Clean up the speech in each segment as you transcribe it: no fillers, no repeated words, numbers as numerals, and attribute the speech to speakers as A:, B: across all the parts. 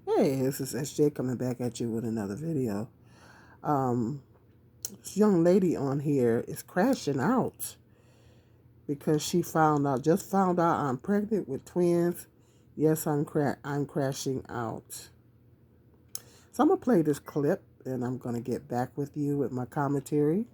A: Hey, this is SJ coming back at you with another video. Um, this young lady on here is crashing out because she just found out I'm pregnant with twins. Yes, I'm crashing out. So I'm gonna play this clip and I'm gonna get back with you with my commentary.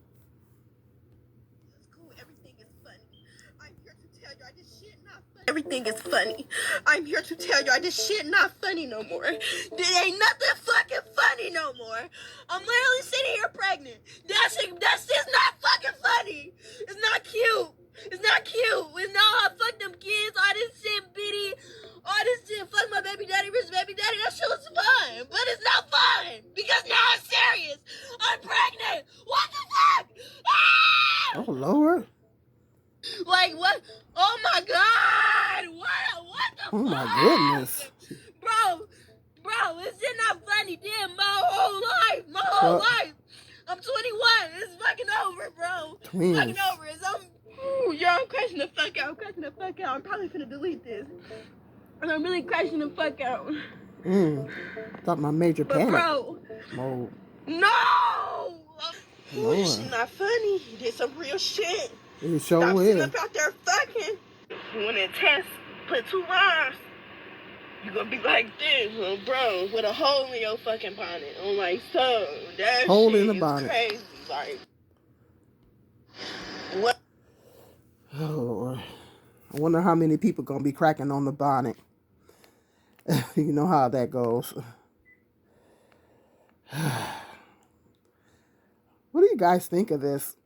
B: Everything is funny. I'm here to tell you this shit not funny no more. There ain't nothing fucking funny no more. I'm literally sitting here pregnant. That's just not fucking funny. It's not cute. It's not cute. It's not how I fuck them kids. All this shit, bitty. All this shit, fuck my baby daddy, rich baby daddy. That shit was fun. But it's not fun. Because now I'm serious. I'm pregnant. What the fuck? Ah!
A: Oh Lord.
B: Like what? Oh my god! What the
A: Oh my goodness.
B: fuck? Bro, this shit not funny. Damn, my whole life. I'm 21. It's fucking over, bro. It's
A: Twins.
B: fucking over. I'm crashing the fuck out. I'm probably finna delete this. And I'm really crashing the fuck out.
A: Thought my major
B: But
A: panic
B: bro,
A: mode.
B: no! This
A: Lord.
B: shit not funny. You did some real shit.
A: It
B: Stop
A: sure
B: sitting
A: is.
B: up out there fucking. When it test, put 2 arms. You gonna be like this, bro, with a hole in your fucking bonnet. I'm like, so that
A: Hole
B: shit
A: in the
B: is
A: bonnet.
B: crazy. Like, what?
A: Oh Lord. I wonder how many people gonna be cracking on the bonnet. You know how that goes. What do you guys think of this?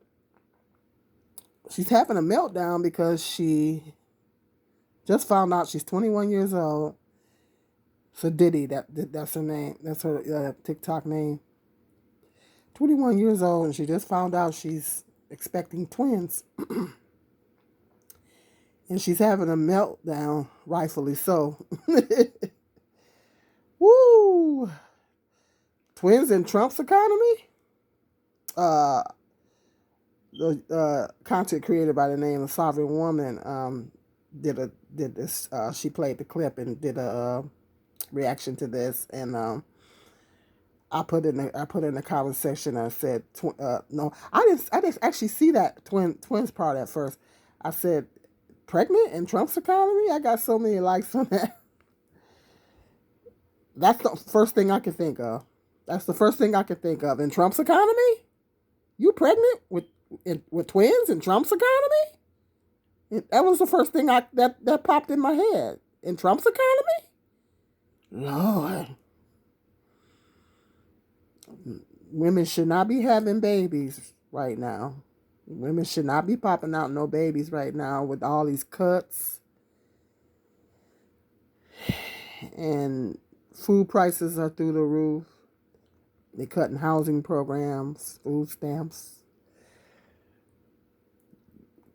A: She's having a meltdown because she just found out she's 21 years old. So Diddy, that's her name. That's her TikTok name. 21 years old, and she just found out she's expecting twins. And she's having a meltdown, rightfully so. Woo! Twins in Trump's economy? The content creator by the name of Sovereign Woman did this. She played the clip and did a reaction to this, and I put in the comment section. I said, no, I didn't actually see that twins part at first. I said, pregnant in Trump's economy. I got so many likes on that. That's the first thing I could think of. That's the first thing I could think of in Trump's economy. You pregnant with twins in Trump's economy? That was the first thing that popped in my head. In Trump's economy? Lord. Women should not be having babies right now. Women should not be popping out no babies right now with all these cuts. And food prices are through the roof. They're cutting housing programs, food stamps,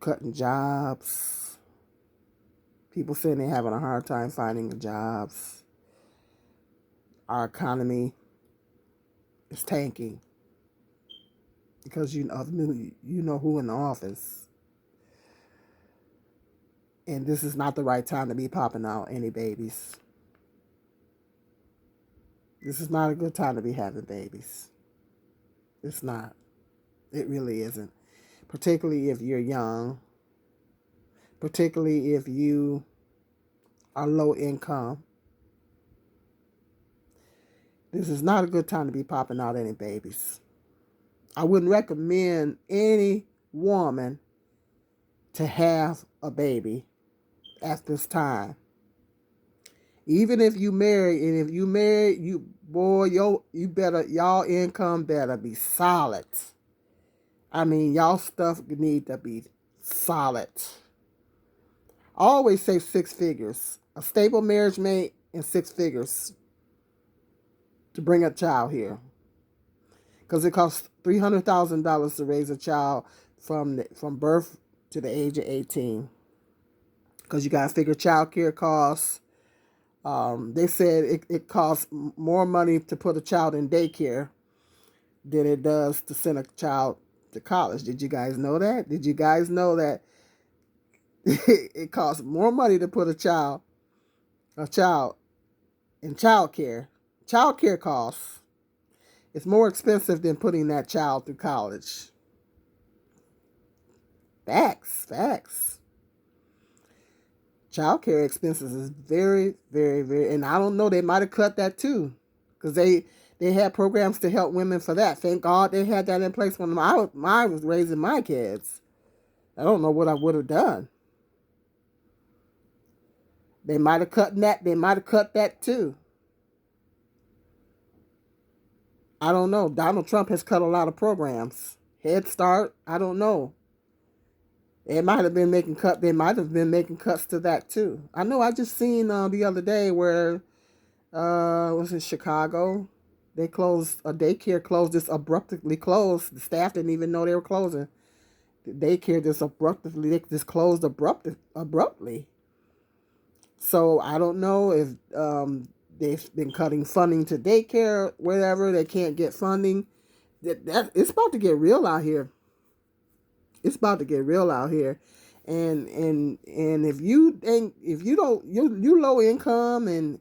A: cutting jobs. People saying they're having a hard time finding jobs. Our economy is tanking because you know who in the office. And this is not the right time to be popping out any babies. This is not a good time to be having babies. It's not. It really isn't. Particularly if you're young. Particularly if you are low income. This is not a good time to be popping out any babies. I wouldn't recommend any woman to have a baby at this time. Even if you marry, and if you marry, y'all income better be solid. I mean, y'all stuff need to be solid. I always say 6 figures. A stable marriage mate and 6 figures to bring a child here. Because it costs $300,000 to raise a child from birth to the age of 18. Because you got to figure child care costs. They said it costs more money to put a child in daycare than it does to send a child to college. Did you guys know that? Did you guys know that it costs more money to put a child in child care Child care costs. It's more expensive than putting that child through college. Facts. Child care expenses is very, very, very, and I don't know, they might have cut that too, because they had programs to help women for that. Thank God they had that in place when I was raising my kids. I don't know what I would have done. They might have cut that. They might have cut that too. I don't know. Donald Trump has cut a lot of programs. Head Start. I don't know. They might have been making cut. They might have been making cuts to that too. I know. I just seen the other day where was in Chicago. They closed a daycare. Closed, just abruptly closed. The staff didn't even know they were closing. The daycare just abruptly. They just closed abruptly. So I don't know if they've been cutting funding to daycare, whatever. They can't get funding. That it's about to get real out here. It's about to get real out here, and if you don't you low income and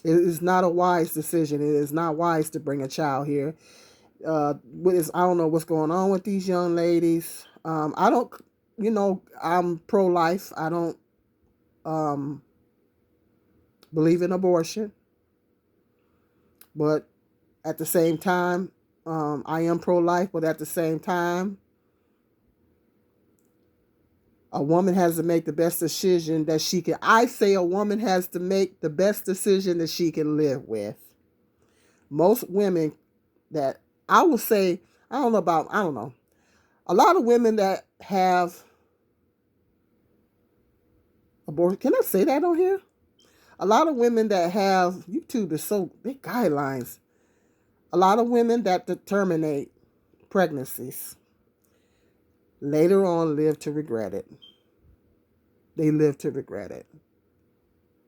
A: it is not a wise decision. It is not wise to bring a child here. I don't know what's going on with these young ladies. I don't, I'm pro-life. I don't believe in abortion, but at the same time, I am pro-life. But at the same time, a woman has to make the best decision that she can. I say a woman has to make the best decision that she can live with. Most women that I will say, I don't know. A lot of women that have abortion. Can I say that on here? A lot of women that have, YouTube is so big guidelines. A lot of women that terminate pregnancies later on live to regret it. They live to regret it.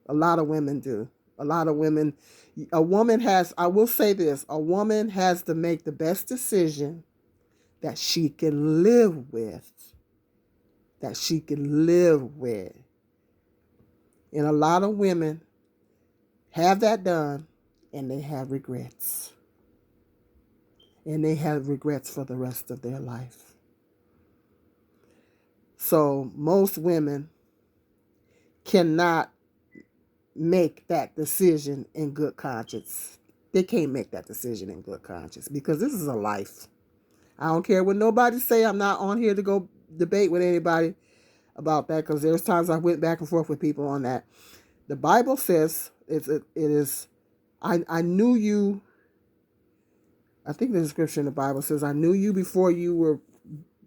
A: A lot of women do. A lot of women, I will say this, a woman has to make the best decision that she can live with. That she can live with. And a lot of women have that done and they have regrets. And they have regrets for the rest of their life. So most women cannot make that decision in good conscience. They can't make that decision in good conscience because this is a life. I don't care what nobody say. I'm not on here to go debate with anybody about that because there's times I went back and forth with people on that. The Bible says it is. I knew you. I think the description in the Bible says, I knew you before you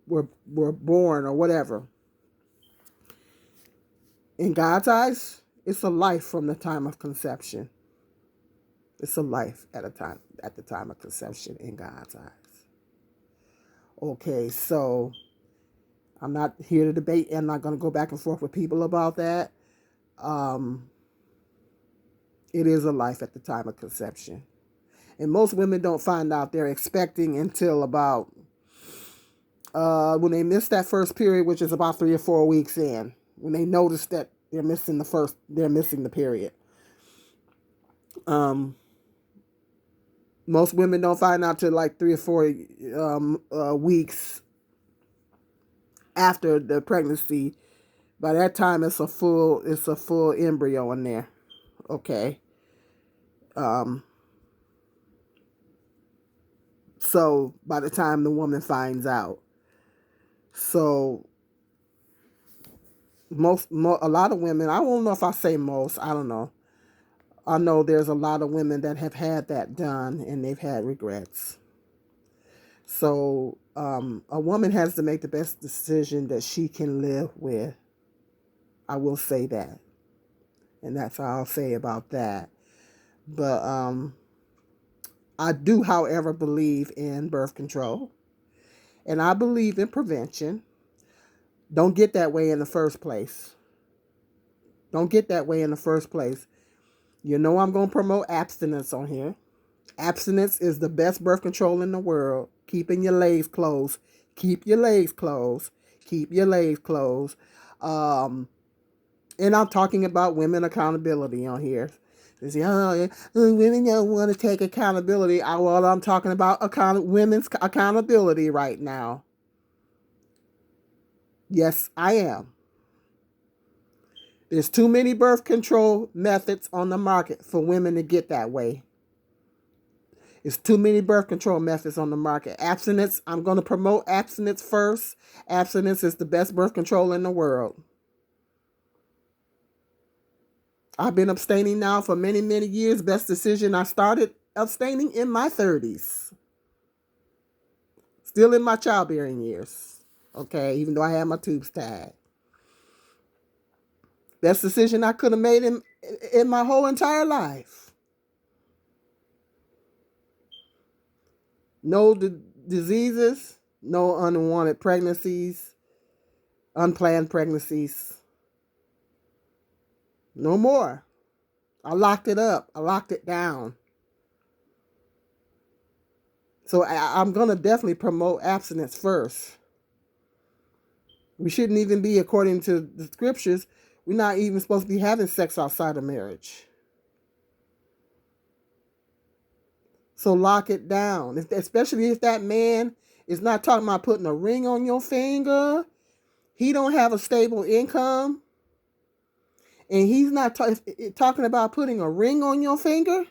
A: were born or whatever. In God's eyes, it's a life from the time of conception. It's a life at the time of conception in God's eyes. Okay, so I'm not here to debate and I'm not going to go back and forth with people about that. It is a life at the time of conception. And most women don't find out they're expecting until about when they miss that first period, which is about 3 or 4 weeks in, when they notice that they're missing the period. Most women don't find out till like 3 or 4 weeks after the pregnancy. By that time, it's a full embryo in there. Okay. So by the time the woman finds out, so a lot of women, I don't know if I say most, I don't know. I know there's a lot of women that have had that done and they've had regrets. So a woman has to make the best decision that she can live with. I will say that. And that's all I'll say about that. But I do, however, believe in birth control. And I believe in prevention. Don't get that way in the first place. Don't get that way in the first place. You know I'm going to promote abstinence on here. Abstinence is the best birth control in the world. Keeping your legs closed. Keep your legs closed. Keep your legs closed. And I'm talking about women accountability on here. They say, oh, women don't want to take accountability. Well, I'm talking about women's accountability right now. Yes, I am. There's too many birth control methods on the market for women to get that way. There's too many birth control methods on the market. Abstinence, I'm going to promote abstinence first. Abstinence is the best birth control in the world. I've been abstaining now for many, many years. Best decision, I started abstaining in my 30s. Still in my childbearing years. Okay, even though I had my tubes tied. Best decision I could have made in my whole entire life. No diseases, no unwanted pregnancies, unplanned pregnancies. No more. I locked it up. I locked it down. So I'm going to definitely promote abstinence first. We shouldn't even be, according to the scriptures, we're not even supposed to be having sex outside of marriage. So lock it down. Especially if that man is not talking about putting a ring on your finger. He don't have a stable income. And he's not talking about putting a ring on your finger.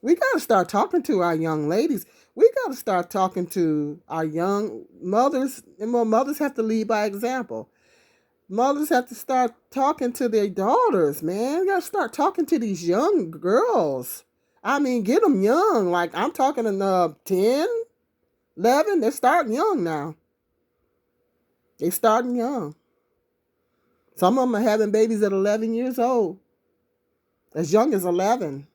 A: We got to start talking to our young ladies. We got to start talking to our young mothers. And well, mothers have to lead by example. Mothers have to start talking to their daughters, man. We got to start talking to these young girls. I mean, get them young. Like, I'm talking to 10, 11. They're starting young now. They're starting young. Some of them are having babies at 11 years old. As young as 11.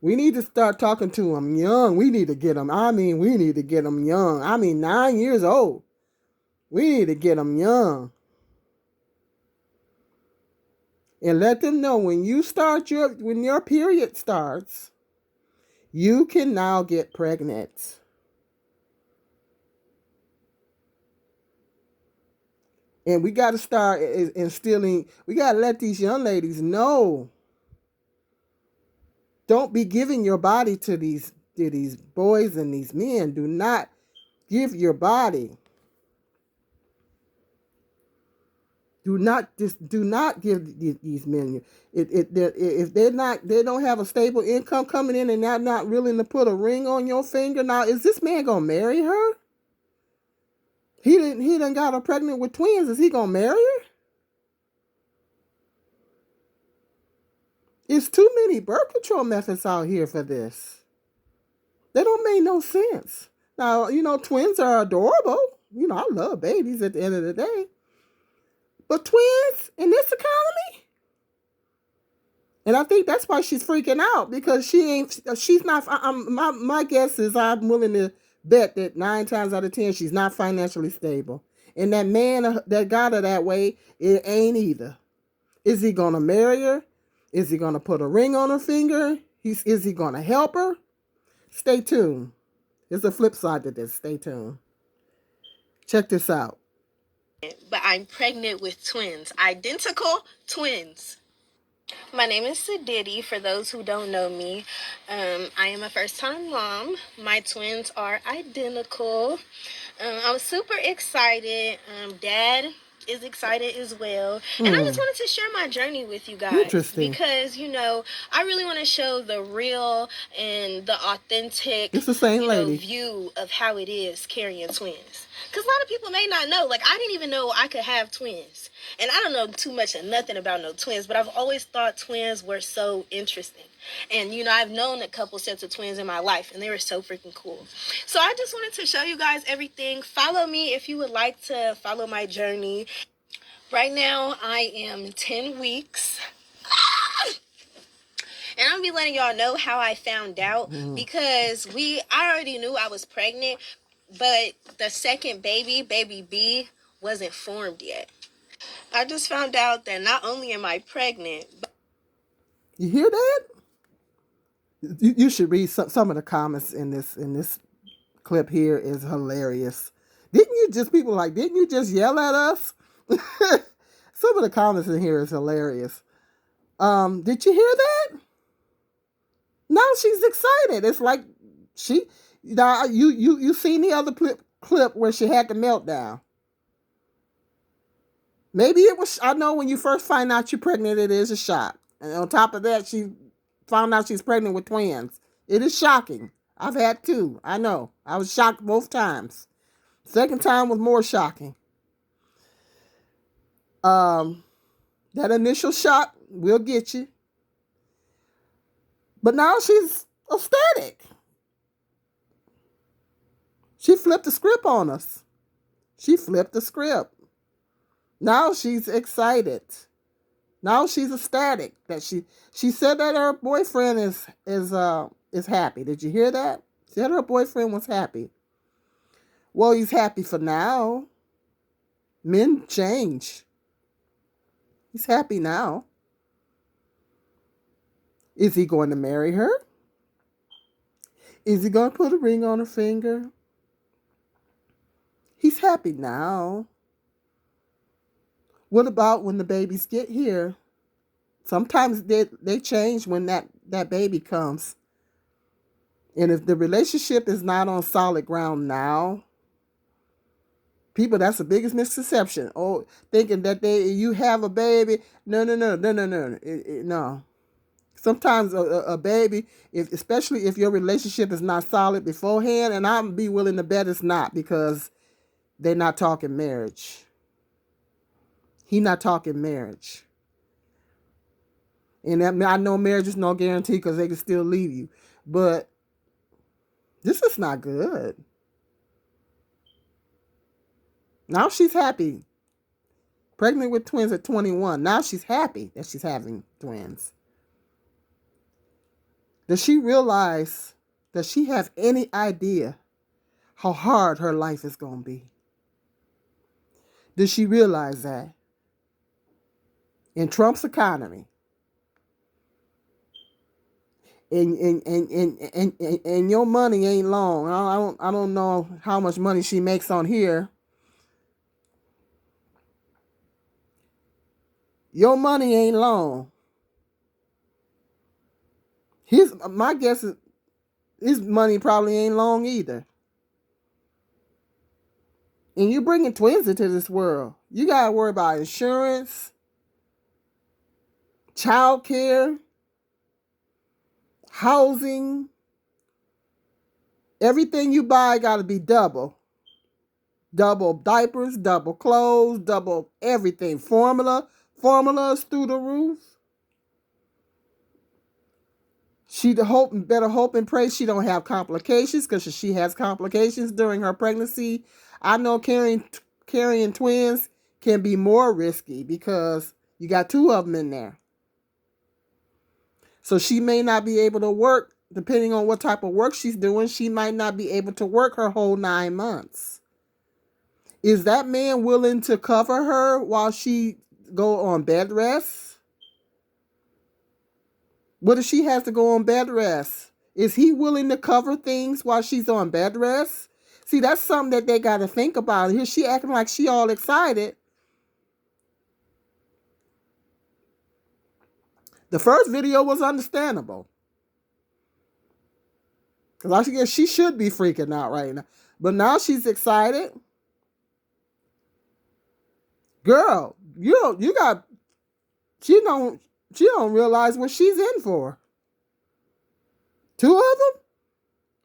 A: We need to start talking to them young. We need to get them. We need to get them young. 9 years old. We need to get them young. And let them know when your period starts, you can now get pregnant. And we got to start instilling, we got to let these young ladies know. Don't be giving your body to these boys and these men. Do not give your body. Do not give these men. If they don't have a stable income coming in and they're not willing to put a ring on your finger. Now, is this man gonna marry her? He done got her pregnant with twins. Is he gonna marry her? It's too many birth control methods out here for this. They don't make no sense. Now, twins are adorable. I love babies at the end of the day. But twins in this economy? And I think that's why she's freaking out, because she's not, my guess is I'm willing to bet that 9 times out of 10, she's not financially stable. And that man that got her that way, it ain't either. Is he going to marry her? Is he going to put a ring on her finger? Is he going to help her? Stay tuned. There's a flip side to this. Stay tuned. Check this out.
B: But I'm pregnant with twins. Identical twins. My name is Sadidi, for those who don't know me. I am a first-time mom. My twins are identical. I was super excited. Dad is excited as well. And I just wanted to share my journey with you guys.
A: Interesting.
B: Because, I really want to show the real and the authentic
A: it's the same lady.
B: View of how it is carrying twins. Because a lot of people may not know. Like, I didn't even know I could have twins. And I don't know too much of nothing about no twins, but I've always thought twins were so interesting. And, I've known a couple sets of twins in my life, and they were so freaking cool. So I just wanted to show you guys everything. Follow me if you would like to follow my journey. Right now, I am 10 weeks. And I'm going to be letting y'all know how I found out, because I already knew I was pregnant, but the second baby B, wasn't formed yet. I just found out that not only am I pregnant, but...
A: You hear that? You should read some of the comments in this clip here. Is hilarious. Didn't you just yell at us? of the comments in here is hilarious. Did you hear that? Now she's excited. It's like you seen the other clip where she had the meltdown. Maybe it was, I know when you first find out you're pregnant, it is a shock. And on top of that, she found out she's pregnant with twins. It is shocking. I've had two. I know. I was shocked both times. Second time was more shocking. That initial shock will get you. But now she's ecstatic. She flipped the script on us. She flipped the script. Now she's excited. Now she's ecstatic that she said that her boyfriend is happy. Did you hear that? She said her boyfriend was happy. Well, he's happy for now. Men change. He's happy now. Is he going to marry her? Is he going to put a ring on her finger? He's happy now. What about when the babies get here? Sometimes they change when that baby comes. And if the relationship is not on solid ground now, people, that's the biggest misconception. Oh, thinking that you have a baby. No. No. Sometimes a baby, especially if your relationship is not solid beforehand, and I'm be willing to bet it's not, because they're not talking marriage. He not talking marriage. And I know marriage is no guarantee because they can still leave you. But this is not good. Now she's happy. Pregnant with twins at 21. Now she's happy that she's having twins. Does she realize, does she have any idea how hard her life is going to be? Does she realize that? In Trump's economy, and your money ain't long. I don't know how much money she makes on here. Your money ain't long. My guess is his money probably ain't long either. And you bringing twins into this world. You gotta worry about insurance, child care, housing. Everything you buy got to be double. Double diapers, double clothes, double everything. Formulas through the roof. She better hope and pray she don't have complications, because if she has complications during her pregnancy, I know carrying twins can be more risky because you got two of them in there. So she may not be able to work, depending on what type of work she's doing. She might not be able to work her whole 9 months. Is that man willing to cover her while she go on bed rest? What if she has to go on bed rest? Is he willing to cover things while she's on bed rest? See, that's something that they got to think about. Here she acting like she all excited. The first video was understandable, because I guess she should be freaking out right now. But now she's excited. Girl, she don't realize what she's in for. 2 of them?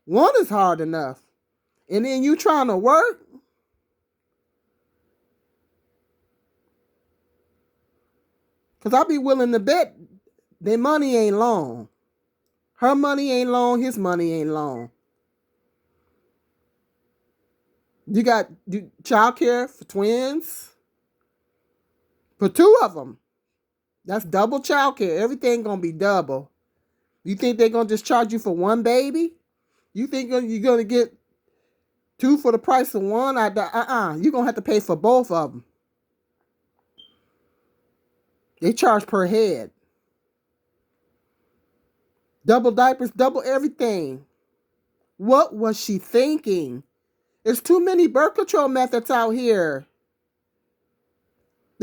A: 1 is hard enough. And then you trying to work? Because I'll be willing to bet their money ain't long. Her money ain't long. His money ain't long. You got child care for twins. For 2 of them. That's double child care. Everything going to be double. You think they're going to just charge you for 1 baby? You think you're going to get 2 for the price of 1? You're going to have to pay for both of them. They charge per head. Double diapers, double everything. What was she thinking? There's too many birth control methods out here.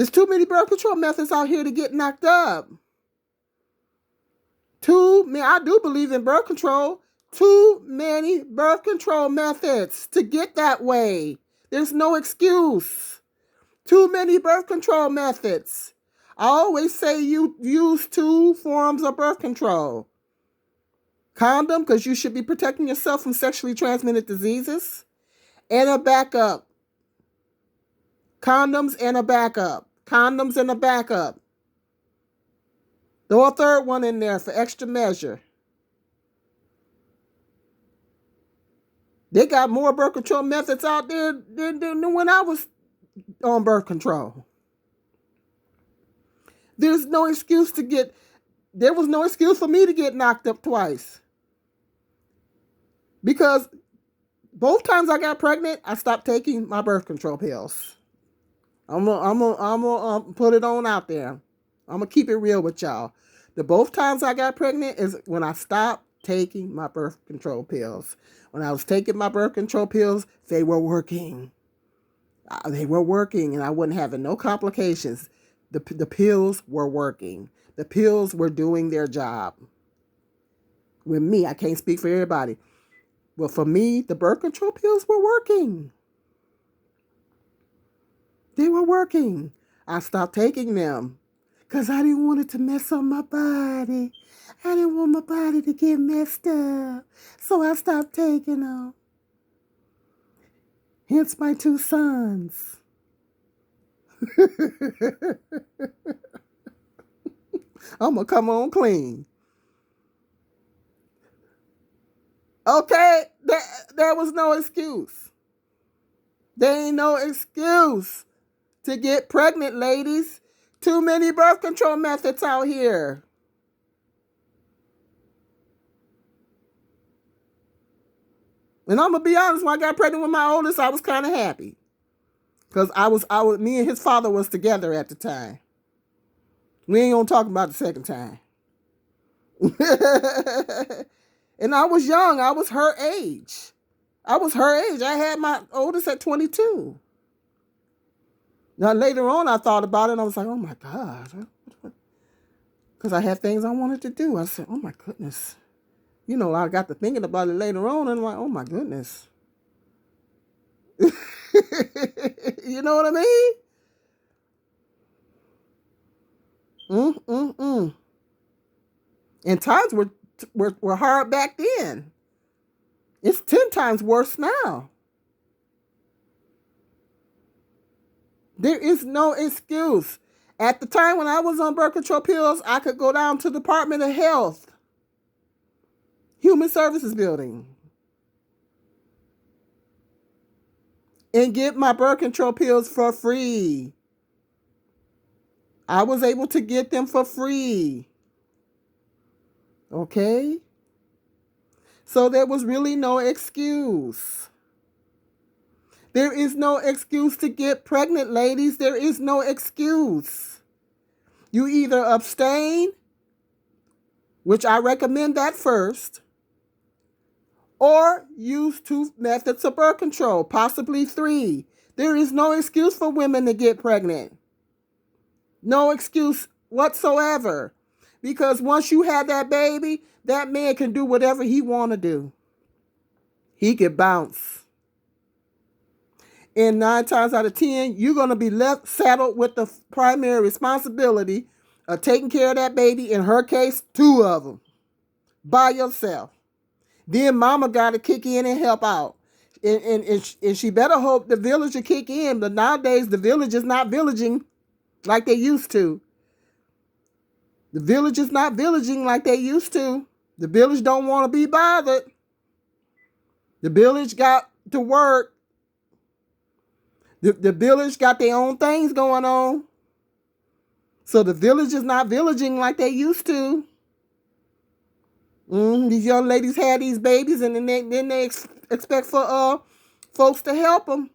A: There's too many birth control methods out here to get knocked up. I do believe in birth control. Too many birth control methods to get that way. There's no excuse. Too many birth control methods. I always say you use 2 forms of birth control. Condom, because you should be protecting yourself from sexually transmitted diseases, and a backup. Condoms and a backup. Condoms and a backup. Throw a third one in there for extra measure. They got more birth control methods out there than when I was on birth control. There was no excuse for me to get knocked up twice. Because both times I got pregnant, I stopped taking my birth control pills. I'm gonna put it on out there. I'm gonna keep it real with y'all. The both times I got pregnant is when I stopped taking my birth control pills. When I was taking my birth control pills, they were working. They were working, and I wasn't having no complications. The pills were working. The pills were doing their job. With me, I can't speak for everybody. Well, for me, the birth control pills were working. They were working. I stopped taking them because I didn't want it to mess up my body. I didn't want my body to get messed up. So I stopped taking them. Hence my 2 sons. I'm going to come on clean. Okay, there was no excuse. There ain't no excuse to get pregnant, ladies. Too many birth control methods out here. And I'm going to be honest, when I got pregnant with my oldest, I was kind of happy. Because me and his father was together at the time. We ain't going to talk about the second time. And I was young. I was her age. I had my oldest at 22. Now, later on, I thought about it, and I was like, oh, my God. Because I had things I wanted to do. I said, oh, my goodness. You know, I got to thinking about it later on, and I'm like, oh, my goodness. You know what I mean? And times were hard back then. It's 10 times worse now. There is no excuse. At the time when I was on birth control pills, I could go down to the Department of Health, Human Services building, and get my birth control pills for free. I was able to get them for free. Okay? So there was really no excuse. There is no excuse to get pregnant, ladies. There is no excuse. You either abstain, which I recommend that first, or use 2 methods of birth control, possibly 3. There is no excuse for women to get pregnant. No excuse whatsoever. Because once you have that baby, that man can do whatever he want to do. He can bounce. And 9 times out of 10, you're going to be left saddled with the primary responsibility of taking care of that baby. In her case, 2 of them. By yourself. Then mama got to kick in and help out. And she better hope the village will kick in. But nowadays, the village is not villaging like they used to. The village is not villaging like they used to. The village don't want to be bothered. The village got to work. The village got their own things going on. So the village is not villaging like they used to. These young ladies had these babies, and then they expect for folks to help them.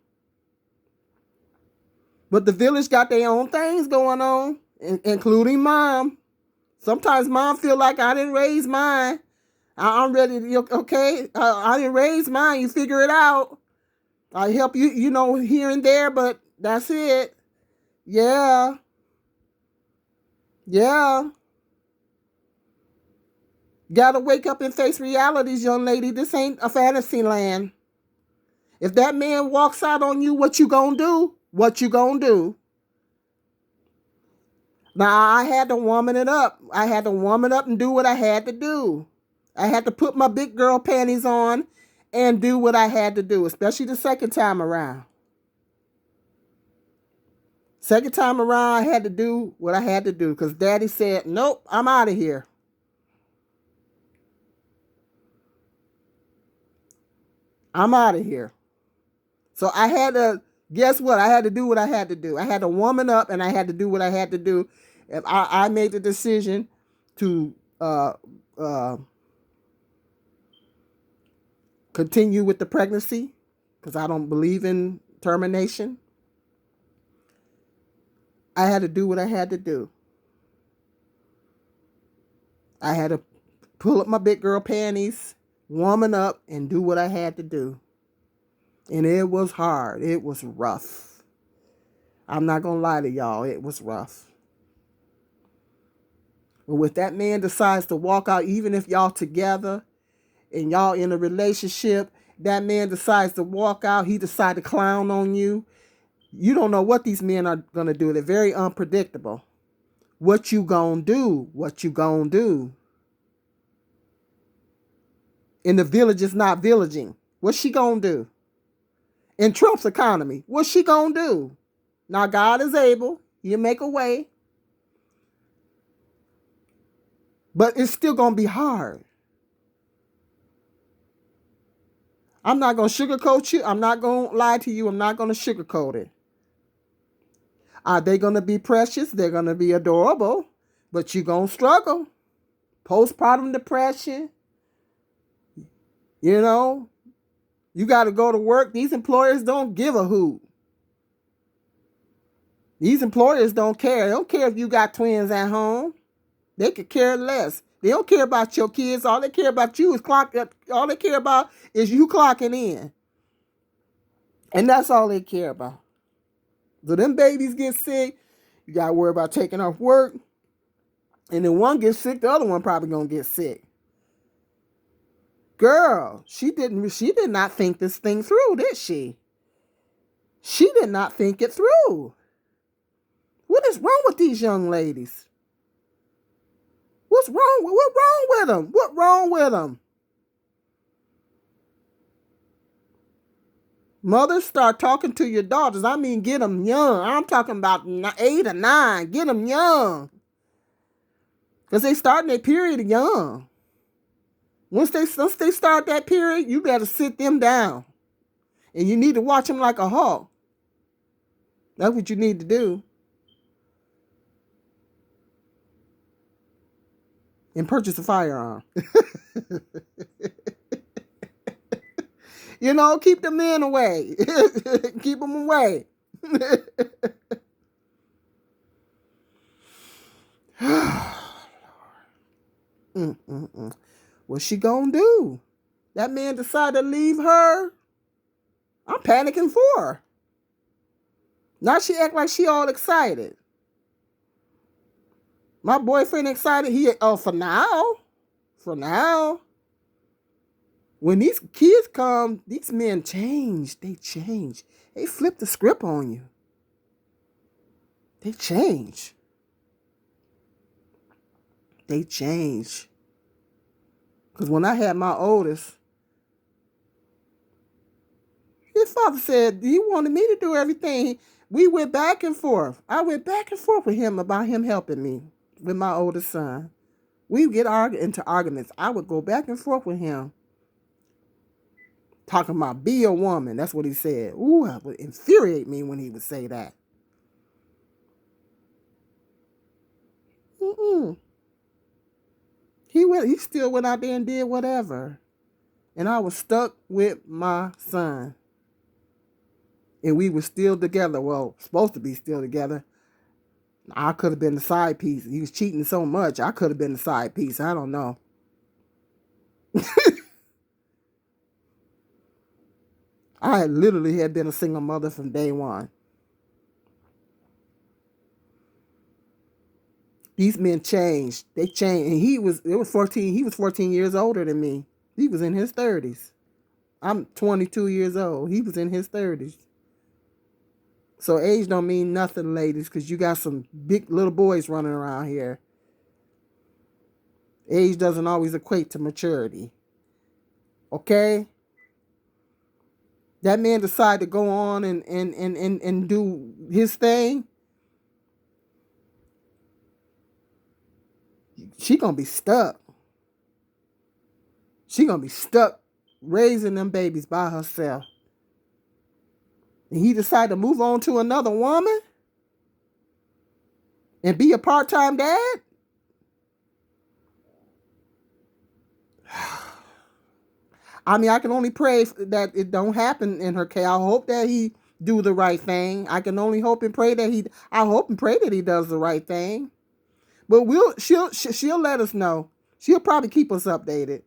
A: But the village got their own things going on, including mom. Sometimes mom feel like I didn't raise mine. I'm ready to, okay, I didn't raise mine. You figure it out. I help you, here and there, but that's it. Yeah. Yeah. Gotta wake up and face realities, young lady. This ain't a fantasy land. If that man walks out on you, what you gonna do? What you gonna do? Now, I had to woman it up. I had to woman up and do what I had to do. I had to put my big girl panties on and do what I had to do, especially the second time around. Second time around, I had to do what I had to do because daddy said, nope, I'm out of here. I'm out of here. So I had to, guess what? I had to do what I had to do. I had to woman up and I had to do what I had to do. And I made the decision to continue with the pregnancy because I don't believe in termination. I had to do what I had to do. I had to pull up my big girl panties, woman up, and do what I had to do. And it was hard. It was rough. I'm not going to lie to y'all. It was rough. But if that man decides to walk out, even if y'all together and y'all in a relationship, that man decides to walk out, he decides to clown on you. You don't know what these men are going to do. They're very unpredictable. What you gonna do? What you gonna do? And the village is not villaging. What's she gonna do? In Trump's economy, what's she gonna do? Now God is able. He'll make a way. But it's still gonna be hard. I'm not gonna sugarcoat you. I'm not gonna lie to you. I'm not gonna sugarcoat it. Are they gonna be precious? They're gonna be adorable. But you're gonna struggle. Postpartum depression. You know, you got to go to work. These employers don't give a hoot. These employers don't care. They don't care if you got twins at home. They could care less. They don't care about your kids. All they care about you is all they care about is you clocking in. And that's all they care about. So them babies get sick. You got to worry about taking off work. And then one gets sick, the other one probably going to get sick. Girl, she did not think this thing through, did she? She did not think it through. What is wrong with these young ladies? What's wrong with them? What wrong with them? Mothers, start talking to your daughters. I mean, get them young. I'm talking about 8 or 9. Get them young. Because they starting their period young. Once they start that period, you better sit them down. And you need to watch them like a hawk. That's what you need to do. And purchase a firearm. You know, keep the men away. Keep them away. What's she gonna do? That man decided to leave her. I'm panicking for her. Now she act like she all excited. My boyfriend excited. For now. When these kids come, these men change. They change. They flip the script on you. They change. Because when I had my oldest, his father said he wanted me to do everything. We went back and forth. I went back and forth with him about him helping me with my oldest son. We would get into arguments. I would go back and forth with him. Talking about be a woman. That's what he said. Ooh, it would infuriate me when he would say that. He still went out there and did whatever. And I was stuck with my son. And we were still together. Well, supposed to be still together. I could have been the side piece. He was cheating so much. I could have been the side piece. I don't know. I literally had been a single mother from day one. These men changed. They changed. And he was 14 years older than me. He was in his 30s. I'm 22 years old. He was in his 30s. So age don't mean nothing, ladies, because you got some big little boys running around here. Age doesn't always equate to maturity. Okay? That man decided to go on and do his thing. She gonna be stuck. She gonna be stuck raising them babies by herself. And he decided to move on to another woman and be a part-time dad? I mean, I can only pray that it don't happen in her case. I hope that he do the right thing. I can only hope and pray that I hope and pray that he does the right thing. But she'll let us know. She'll probably keep us updated.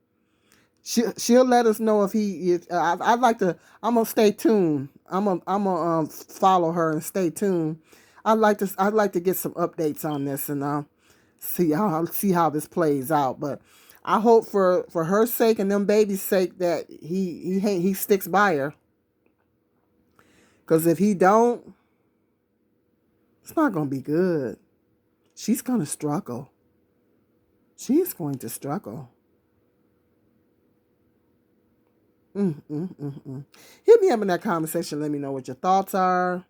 A: She'll let us know if he is. I'm gonna stay tuned. I'm gonna follow her and stay tuned. I'd like to get some updates on this and see how this plays out. But I hope for her sake and them babies' sake that he sticks by her. Because if he don't, it's not gonna be good. She's gonna struggle. She's going to struggle. Hit me up in that comment section. Let me know what your thoughts are.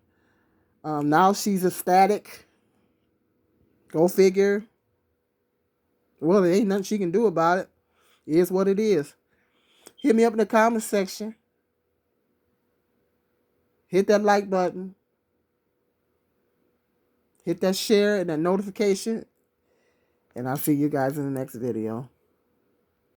A: Now she's ecstatic. Go figure. Well, there ain't nothing she can do about it. It is what it is. Hit me up in the comment section. Hit that like button. Hit that share and that notification. And I'll see you guys in the next video.